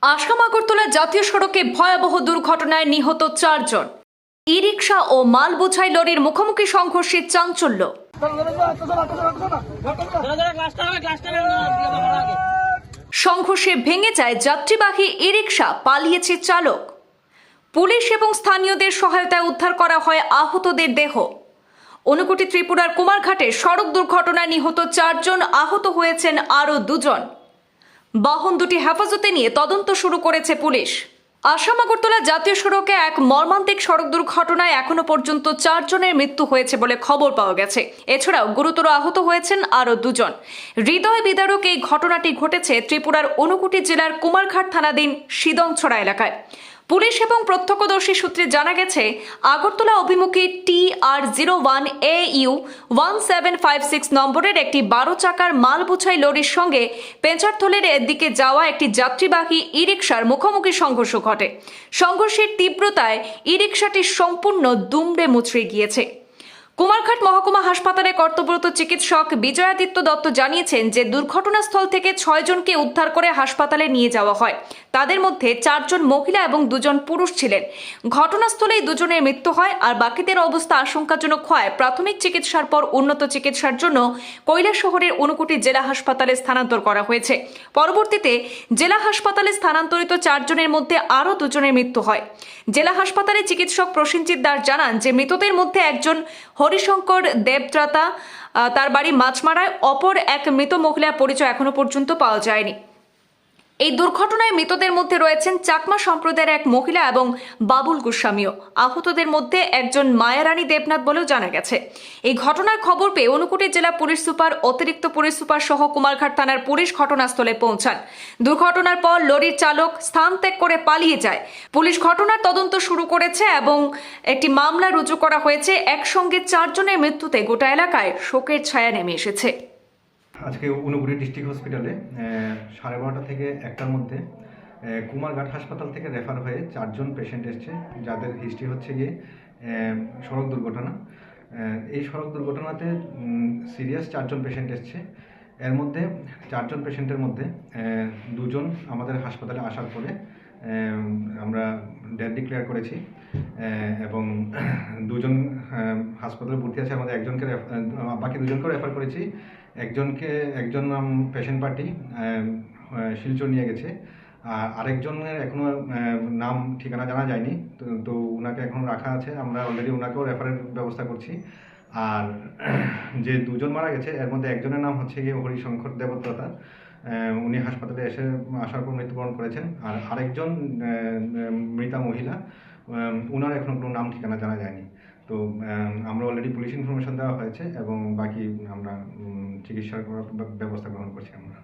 আসাম আগরতলা জাতীয় সড়কে ভয়াবহ দুর্ঘটনায় নিহত 4 জন। ই-রিকশা ও মাল বোঝাই লরির মুখোমুখি সংঘর্ষে চাঞ্চল্য। সংঘর্ষে ভেঙে যায় যাত্রীবাহী ই-রিকশা, পালিয়েছে চালক। পুলিশ এবং স্থানীয়দের সহায়তায় উদ্ধার করা হয় আহতদের দেহ। ঊনকোটি ত্রিপুরার কুমারঘাটে সড়ক দুর্ঘটনায় নিহত 4 জন, আহত হয়েছেন আরও 2 জন। বাহন দুটি হেফাজতে নিয়ে তদন্ত শুরু করেছে পুলিশ। আসাম আগরতলা জাতীয় সড়কে এক মর্মান্তিক সড়ক দুর্ঘটনায় এখনো পর্যন্ত 4 জনের মৃত্যু হয়েছে বলে খবর পাওয়া গেছে। এছাড়াও গুরুতর আহত হয়েছেন আরও 2 জন। হৃদয় বিদারক এই ঘটনাটি ঘটেছে ত্রিপুরার ঊনকোটি জেলার কুমারঘাট থানাধীন সিদংছড়া এলাকায়। পুলিশ এবং প্রত্যক্ষদর্শী সূত্রে জানা গেছে, আগরতলা অভিমুখী TR01AU 1756 নম্বরের একটি 12 চাকার মাল বোঝাই লরির সঙ্গে পেঞ্চারথলের দিকে যাওয়া একটি যাত্রীবাহী ই-রিকশার মুখোমুখি সংঘর্ষ ঘটে। সংঘর্ষের তীব্রতায় ই-রিকশাটি সম্পূর্ণ দুমড়ে মুচড়ে গিয়েছে। কুমারঘাট মহকুমা হাসপাতালে কর্তব্যরত চিকিৎসক বিজয়াদিত্য দত্ত জানিয়েছেন যে দুর্ঘটনাস্থল থেকে 6 জনকে উদ্ধার করে হাসপাতালে নিয়ে যাওয়া হয়। তাদের মধ্যে 4 জন মহিলা এবং 2 জন পুরুষ ছিলেন। ঘটনাস্থলেই 2 জনের মৃত্যু হয়, আর বাকিদের অবস্থা আশঙ্কাজনক হওয়ায় প্রাথমিক চিকিৎসার পর উন্নত চিকিৎসার জন্য কৈলাসহরের ঊনকোটি জেলা হাসপাতালে স্থানান্তর করা হয়েছে। পরবর্তীতে জেলা হাসপাতালে স্থানান্তরিত 4 জনের মধ্যে আরও 2 জনের মৃত্যু হয়। জেলা হাসপাতালে চিকিৎসক প্রসেনজিৎ দাস জানান যে মৃতদের মধ্যে একজন হরিশঙ্কর দেবত্রাতা, তার বাড়ি মাছমারায়। অপর এক মৃত মহিলার পরিচয় এখনো পর্যন্ত পাওয়া যায়নি। এই দুর্ঘটনায় মৃতদের মধ্যে রয়েছেন চাকমা সম্প্রদায়ের এক মহিলা এবং বাবুল গোস্বামীও। আহতদের মধ্যে একজন মায়ারানী দেবনাথ বলেও জানা গেছে। এই ঘটনার খবর পেয়ে ঊনকোটি জেলা পুলিশ সুপার, অতিরিক্ত পুলিশ সুপার সহ কুমারঘাট থানার পুলিশ ঘটনাস্থলে পৌঁছান। দুর্ঘটনার পর লরির চালক স্থান ত্যাগ করে পালিয়ে যায়। পুলিশ ঘটনার তদন্ত শুরু করেছে এবং একটি মামলা রুজু করা হয়েছে। একসঙ্গে 4 জনের মৃত্যুতে গোটা এলাকায় শোকের ছায়া নেমে এসেছে। আজকে ঊনকোটি ডিস্ট্রিক্ট হসপিটালে 12:30 থেকে 1টার মধ্যে কুমারঘাট হাসপাতাল থেকে রেফার হয়ে 4 জন পেশেন্ট এসছে, যাদের হিস্ট্রি হচ্ছে গিয়ে সড়ক দুর্ঘটনা। এই সড়ক দুর্ঘটনাতে সিরিয়াস 4 জন পেশেন্ট এসছে। এর মধ্যে 4 জন পেশেন্টের মধ্যে 2 জন আমাদের হাসপাতালে আসার পরে আমরা ডেথ ডিক্লেয়ার করেছি এবং 2 জন হাসপাতালে ভর্তি আছে। আমাদের একজনকে বাকি 2 জনকেও রেফার করেছি। একজন পেশেন্ট পার্টি শিলচর নিয়ে গেছে, আর আরেকজনের এখনো নাম ঠিকানা জানা যায়নি, তো ওনাকে এখন রাখা আছে। আমরা অলরেডি ওনাকেও রেফারের ব্যবস্থা করছি। আর যে 2 জন মারা গেছে এর মধ্যে একজনের নাম হচ্ছে গিয়ে হরিশঙ্কর দেবত্রতা, উনি হাসপাতালে আসার পর মৃত্যুবরণ করেছেন। আর আরেকজন মৃতা মহিলা, ওনার এখনো কোনো নাম ঠিকানা জানা যায়নি। তো আমরা অলরেডি পুলিশ ইনফরমেশন দেওয়া হয়েছে এবং বাকি আমরা চিকিৎসার ব্যবস্থা গ্রহণ করছি আমরা।